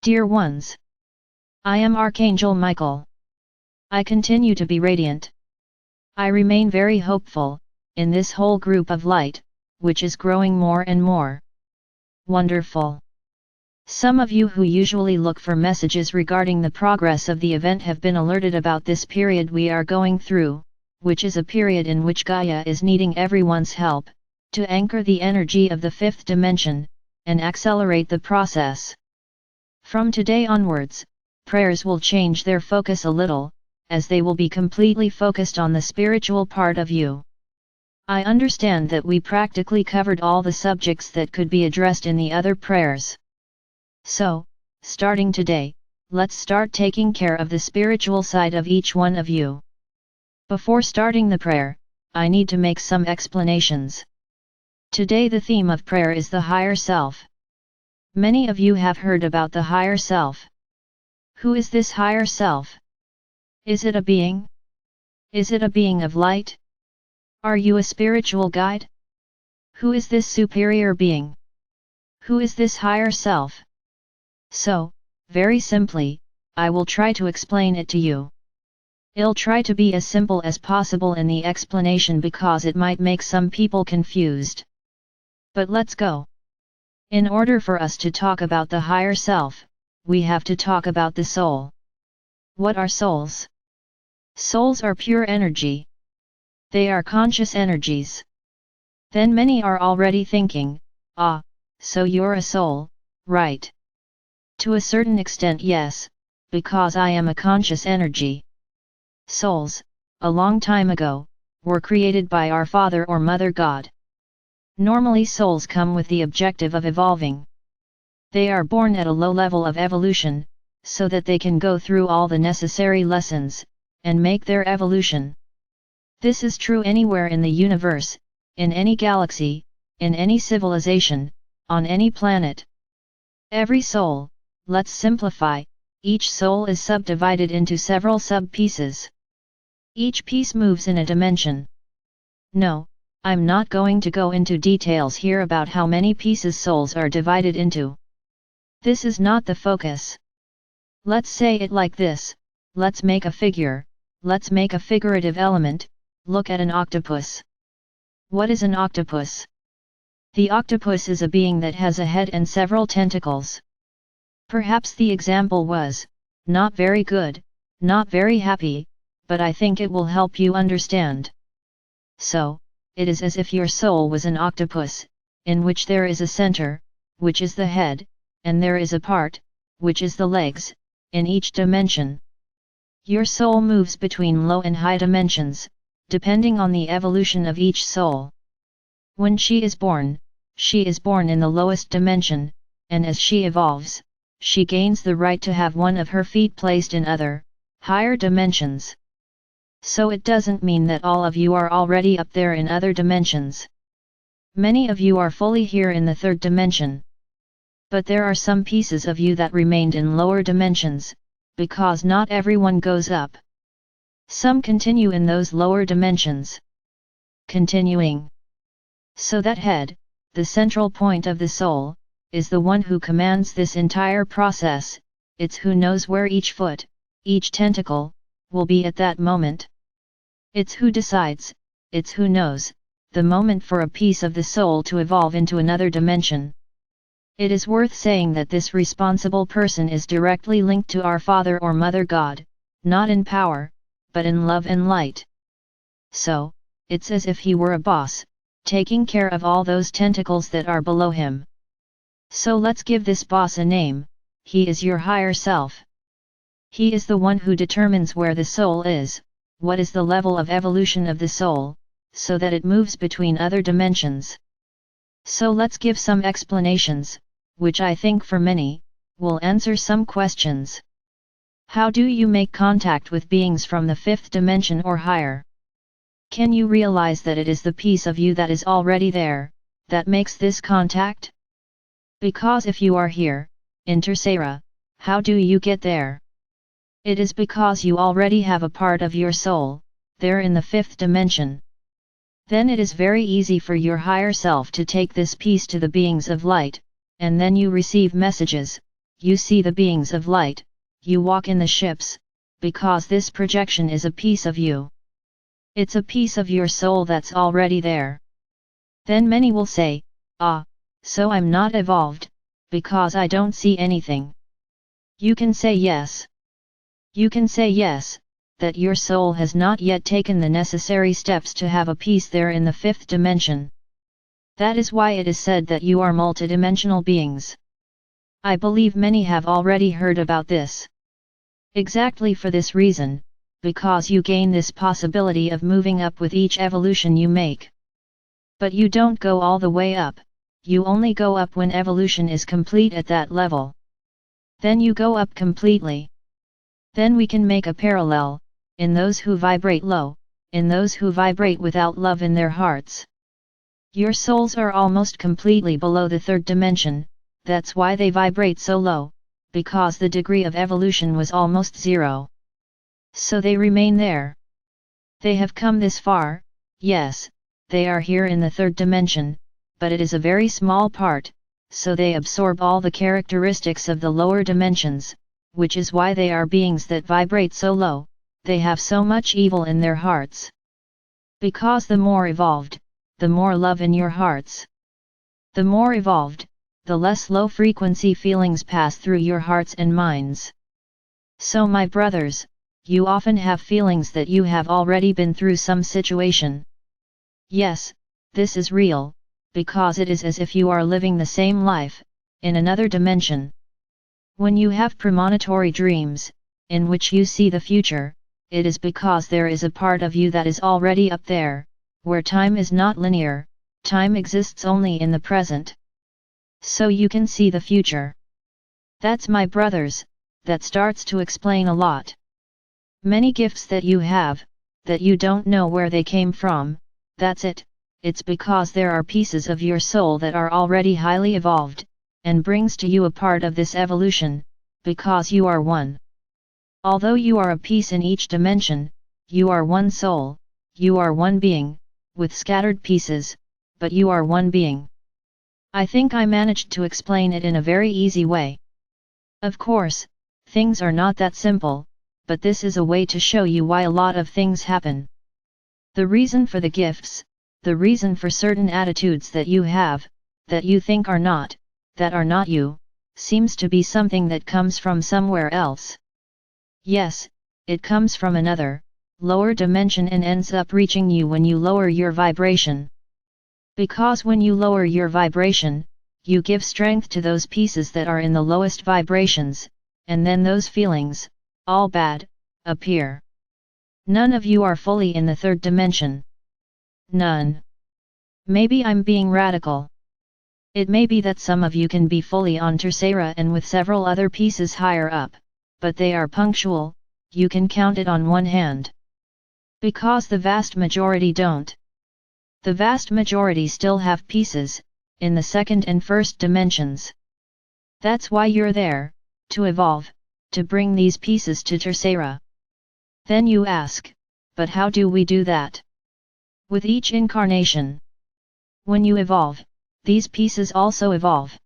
Dear ones, I am Archangel Michael. I continue to be radiant. I remain very hopeful, in this whole group of light, which is growing more and more. Wonderful. Some of you who usually look for messages regarding the progress of the event have been alerted about this period we are going through, which is a period in which Gaia is needing everyone's help, to anchor the energy of the fifth dimension, and accelerate the process. From today onwards, prayers will change their focus a little, as they will be completely focused on the spiritual part of you. I understand that we practically covered all the subjects that could be addressed in the other prayers. So, starting today, let's start taking care of the spiritual side of each one of you. Before starting the prayer, I need to make some explanations. Today the theme of prayer is the higher self. Many of you have heard about the higher self. Who is this higher self? Is it a being? Is it a being of light? Are you a spiritual guide? Who is this superior being? Who is this higher self? So, very simply, I will try to explain it to you. I'll try to be as simple as possible in the explanation because it might make some people confused. But let's go. In order for us to talk about the higher self, we have to talk about the soul. What are souls? Souls are pure energy. They are conscious energies. Then many are already thinking, ah, so you're a soul, right? To a certain extent yes, because I am a conscious energy. Souls, a long time ago, were created by our Father or Mother God. Normally souls come with the objective of evolving. They are born at a low level of evolution, so that they can go through all the necessary lessons, and make their evolution. This is true anywhere in the universe, in any galaxy, in any civilization, on any planet. Every soul, let's simplify, each soul is subdivided into several sub-pieces. Each piece moves in a dimension. No, I'm not going to go into details here about how many pieces souls are divided into. This is not the focus. Let's say it like this, let's make a figure, let's make a figurative element, look at an octopus. What is an octopus? The octopus is a being that has a head and several tentacles. Perhaps the example was not very good, not very happy, but I think it will help you understand. So, it is as if your soul was an octopus, in which there is a center, which is the head, and there is a part, which is the legs, in each dimension. Your soul moves between low and high dimensions, depending on the evolution of each soul. When she is born in the lowest dimension, and as she evolves, she gains the right to have one of her feet placed in other, higher dimensions. So it doesn't mean that all of you are already up there in other dimensions. Many of you are fully here in the third dimension. But there are some pieces of you that remained in lower dimensions, because not everyone goes up. Some continue in those lower dimensions. Continuing. So that head, the central point of the soul, is the one who commands this entire process. It's who knows where each foot, each tentacle, will be at that moment. It's who decides, it's who knows, the moment for a piece of the soul to evolve into another dimension. It is worth saying that this responsible person is directly linked to our Father or Mother God, not in power, but in love and light. So, it's as if he were a boss, taking care of all those tentacles that are below him. So let's give this boss a name, he is your higher self. He is the one who determines where the soul is, what is the level of evolution of the soul, so that it moves between other dimensions. So let's give some explanations, which I think for many, will answer some questions. How do you make contact with beings from the fifth dimension or higher? Can you realize that it is the piece of you that is already there, that makes this contact? Because if you are here, in Tercera, how do you get there? It is because you already have a part of your soul, there in the fifth dimension. Then it is very easy for your higher self to take this piece to the beings of light, and then you receive messages, you see the beings of light, you walk in the ships, because this projection is a piece of you. It's a piece of your soul that's already there. Then many will say, "Ah, so I'm not evolved, because I don't see anything." You can say yes. You can say yes, that your soul has not yet taken the necessary steps to have a piece there in the fifth dimension. That is why it is said that you are multidimensional beings. I believe many have already heard about this. Exactly for this reason, because you gain this possibility of moving up with each evolution you make. But you don't go all the way up, you only go up when evolution is complete at that level. Then you go up completely. Then we can make a parallel, in those who vibrate low, in those who vibrate without love in their hearts. Your souls are almost completely below the third dimension, that's why they vibrate so low, because the degree of evolution was almost zero. So they remain there. They have come this far, yes, they are here in the third dimension, but it is a very small part, so they absorb all the characteristics of the lower dimensions, which is why they are beings that vibrate so low, they have so much evil in their hearts. Because the more evolved, the more love in your hearts. The more evolved, the less low-frequency feelings pass through your hearts and minds. So my brothers, you often have feelings that you have already been through some situation. Yes, this is real, because it is as if you are living the same life, in another dimension. When you have premonitory dreams, in which you see the future, it is because there is a part of you that is already up there, where time is not linear, time exists only in the present. So you can see the future. That's my brothers, that starts to explain a lot. Many gifts that you have, that you don't know where they came from, that's it, it's because there are pieces of your soul that are already highly evolved, and brings to you a part of this evolution, because you are one. Although you are a piece in each dimension, you are one soul, you are one being, with scattered pieces, but you are one being. I think I managed to explain it in a very easy way. Of course, things are not that simple, but this is a way to show you why a lot of things happen. The reason for the gifts, the reason for certain attitudes that you have, that you think are not you, seems to be something that comes from somewhere else. Yes, it comes from another, lower dimension and ends up reaching you when you lower your vibration. Because when you lower your vibration, you give strength to those pieces that are in the lowest vibrations, and then those feelings, all bad, appear. None of you are fully in the third dimension. None. Maybe I'm being radical. It may be that some of you can be fully on Tercera and with several other pieces higher up, but they are punctual, you can count it on one hand. Because the vast majority don't. The vast majority still have pieces, in the second and first dimensions. That's why you're there, to evolve, to bring these pieces to Tercera. Then you ask, but how do we do that? With each incarnation. When you evolve, these pieces also evolve.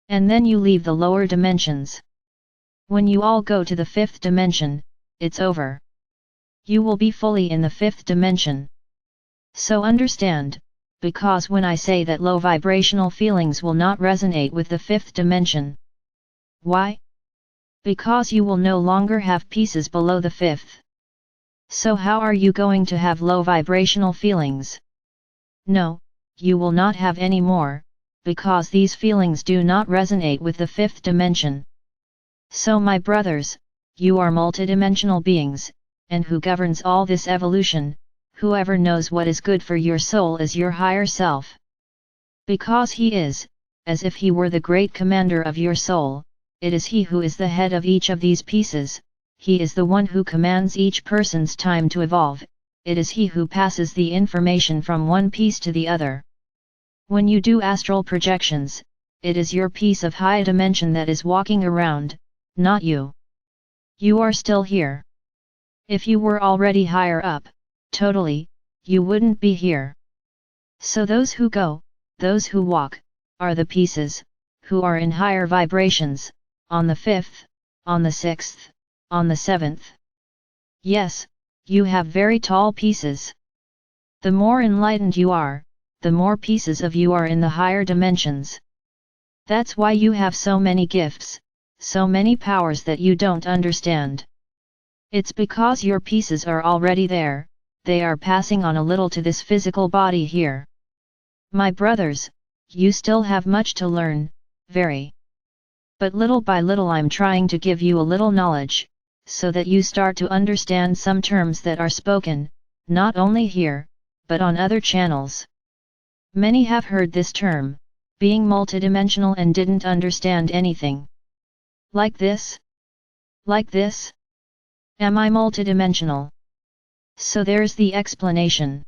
And then you leave the lower dimensions. When you all go to the fifth dimension, it's over. You will be fully in the fifth dimension. So understand, because when I say that low vibrational feelings will not resonate with the fifth dimension. Why? Because you will no longer have pieces below the fifth. So how are you going to have low vibrational feelings? No, you will not have any more, because these feelings do not resonate with the fifth dimension. So my brothers, you are multidimensional beings, and who governs all this evolution, whoever knows what is good for your soul is your higher self. Because he is, as if he were the great commander of your soul, it is he who is the head of each of these pieces, he is the one who commands each person's time to evolve, it is he who passes the information from one piece to the other. When you do astral projections, it is your piece of high dimension that is walking around, not you. You are still here. If you were already higher up, totally, you wouldn't be here. So those who go, those who walk, are the pieces, who are in higher vibrations, on the 5th, on the 6th, on the 7th. Yes, you have very tall pieces. The more enlightened you are, the more pieces of you are in the higher dimensions. That's why you have so many gifts, so many powers that you don't understand. It's because your pieces are already there, they are passing on a little to this physical body here. My brothers, you still have much to learn, very. But little by little I'm trying to give you a little knowledge, so that you start to understand some terms that are spoken, not only here, but on other channels. Many have heard this term, being multidimensional, and didn't understand anything. Like this? Like this? Am I multidimensional? So there's the explanation.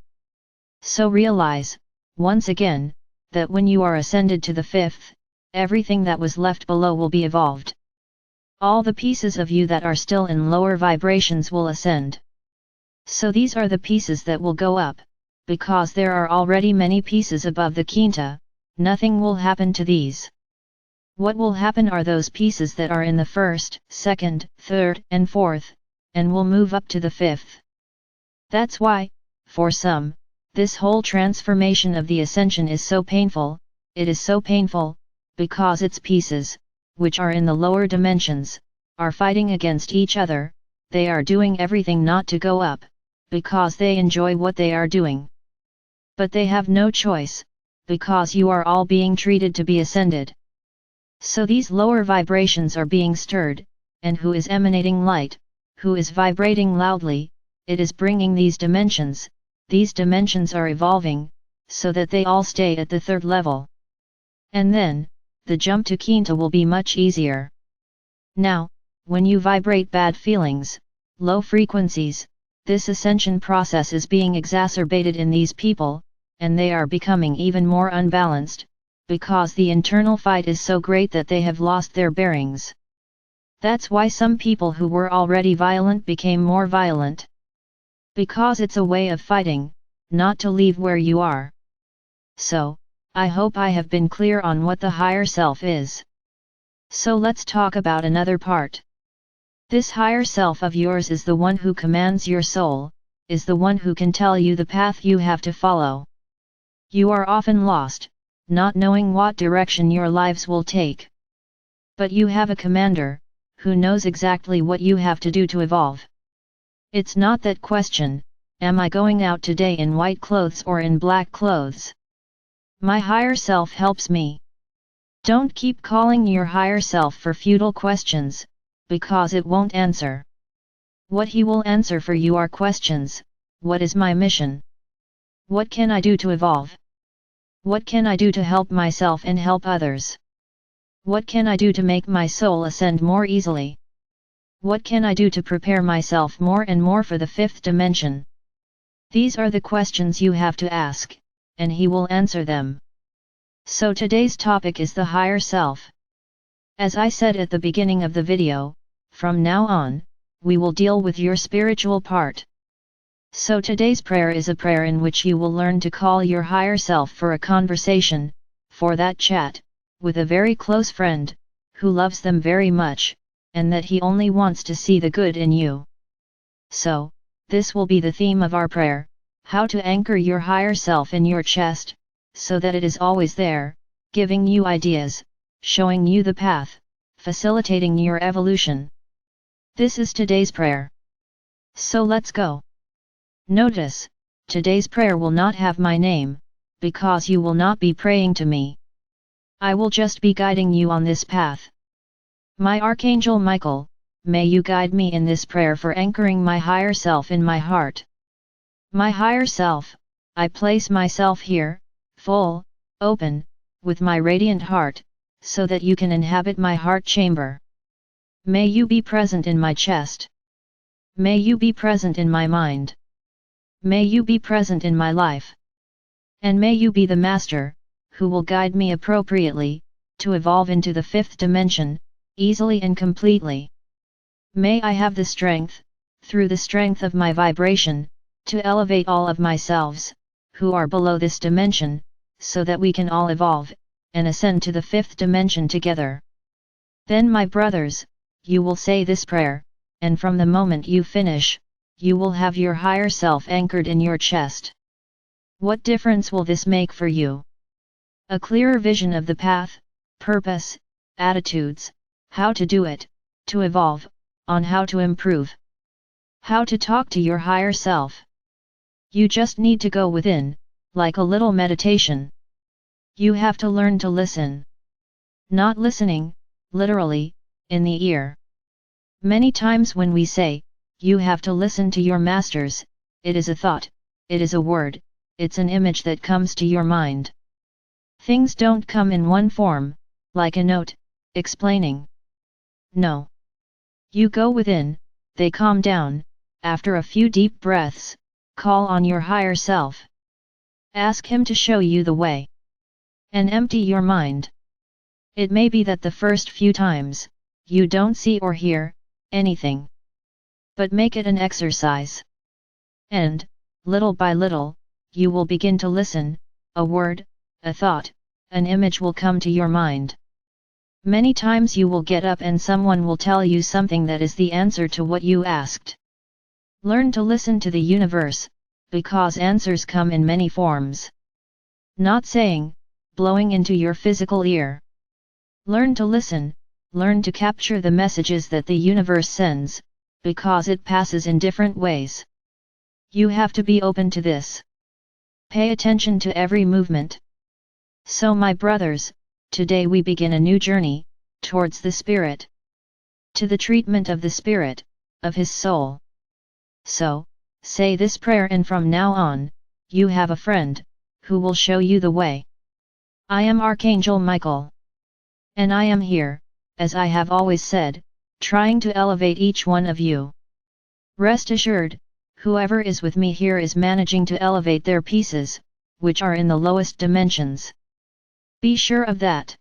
So realize, once again, that when you are ascended to the 5th, everything that was left below will be evolved. All the pieces of you that are still in lower vibrations will ascend. So these are the pieces that will go up, because there are already many pieces above the quinta, nothing will happen to these. What will happen are those pieces that are in the 1st, 2nd, 3rd, and 4th, and will move up to the 5th. That's why, for some, this whole transformation of the ascension is so painful. It is so painful, because its pieces, which are in the lower dimensions, are fighting against each other. They are doing everything not to go up, because they enjoy what they are doing. But they have no choice, because you are all being treated to be ascended. So these lower vibrations are being stirred, and who is emanating light, who is vibrating loudly, it is bringing these dimensions are evolving, so that they all stay at the 3rd level. And then, the jump to quinta will be much easier. Now, when you vibrate bad feelings, low frequencies, this ascension process is being exacerbated in these people, and they are becoming even more unbalanced, because the internal fight is so great that they have lost their bearings. That's why some people who were already violent became more violent. Because it's a way of fighting, not to leave where you are. So, I hope I have been clear on what the higher self is. So let's talk about another part. This higher self of yours is the one who commands your soul, is the one who can tell you the path you have to follow. You are often lost, not knowing what direction your lives will take. But you have a commander, who knows exactly what you have to do to evolve. It's not that question, am I going out today in white clothes or in black clothes? My higher self helps me. Don't keep calling your higher self for futile questions, because it won't answer. What he will answer for you are questions: what is my mission? What can I do to evolve? What can I do to help myself and help others? What can I do to make my soul ascend more easily? What can I do to prepare myself more and more for the 5th dimension? These are the questions you have to ask, and he will answer them. So today's topic is the higher self. As I said at the beginning of the video, from now on, we will deal with your spiritual part. So today's prayer is a prayer in which you will learn to call your higher self for a conversation, for that chat, with a very close friend, who loves them very much, and that he only wants to see the good in you. So, this will be the theme of our prayer: how to anchor your higher self in your chest, so that it is always there, giving you ideas, showing you the path, facilitating your evolution. This is today's prayer. So let's go. Notice, today's prayer will not have my name, because you will not be praying to me. I will just be guiding you on this path. My Archangel Michael, may you guide me in this prayer for anchoring my higher self in my heart. My higher self, I place myself here, full, open, with my radiant heart, so that you can inhabit my heart chamber. May you be present in my chest. May you be present in my mind. May you be present in my life. And may you be the master, who will guide me appropriately, to evolve into the 5th dimension, easily and completely. May I have the strength, through the strength of my vibration, to elevate all of myselves, who are below this dimension, so that we can all evolve, and ascend to the 5th dimension together. Then my brothers, you will say this prayer, and from the moment you finish, you will have your higher self anchored in your chest. What difference will this make for you? A clearer vision of the path, purpose, attitudes, how to do it, to evolve, on how to improve. How to talk to your higher self. You just need to go within, like a little meditation. You have to learn to listen. Not listening, literally, in the ear. Many times when we say, you have to listen to your masters, it is a thought, it is a word, it's an image that comes to your mind. Things don't come in one form, like a note, explaining. No. You go within, they calm down, after a few deep breaths, call on your higher self. Ask him to show you the way. And empty your mind. It may be that the first few times, you don't see or hear anything. But make it an exercise. And, little by little, you will begin to listen, a word, a thought, an image will come to your mind. Many times you will get up and someone will tell you something that is the answer to what you asked. Learn to listen to the universe, because answers come in many forms. Not saying, blowing into your physical ear. Learn to listen, learn to capture the messages that the universe sends, because it passes in different ways. You have to be open to this. Pay attention to every movement. So my brothers, today we begin a new journey, towards the spirit. To the treatment of the spirit, of his soul. So, say this prayer and from now on, you have a friend, who will show you the way. I am Archangel Michael. And I am here, as I have always said, trying to elevate each one of you. Rest assured, whoever is with me here is managing to elevate their pieces, which are in the lowest dimensions. Be sure of that.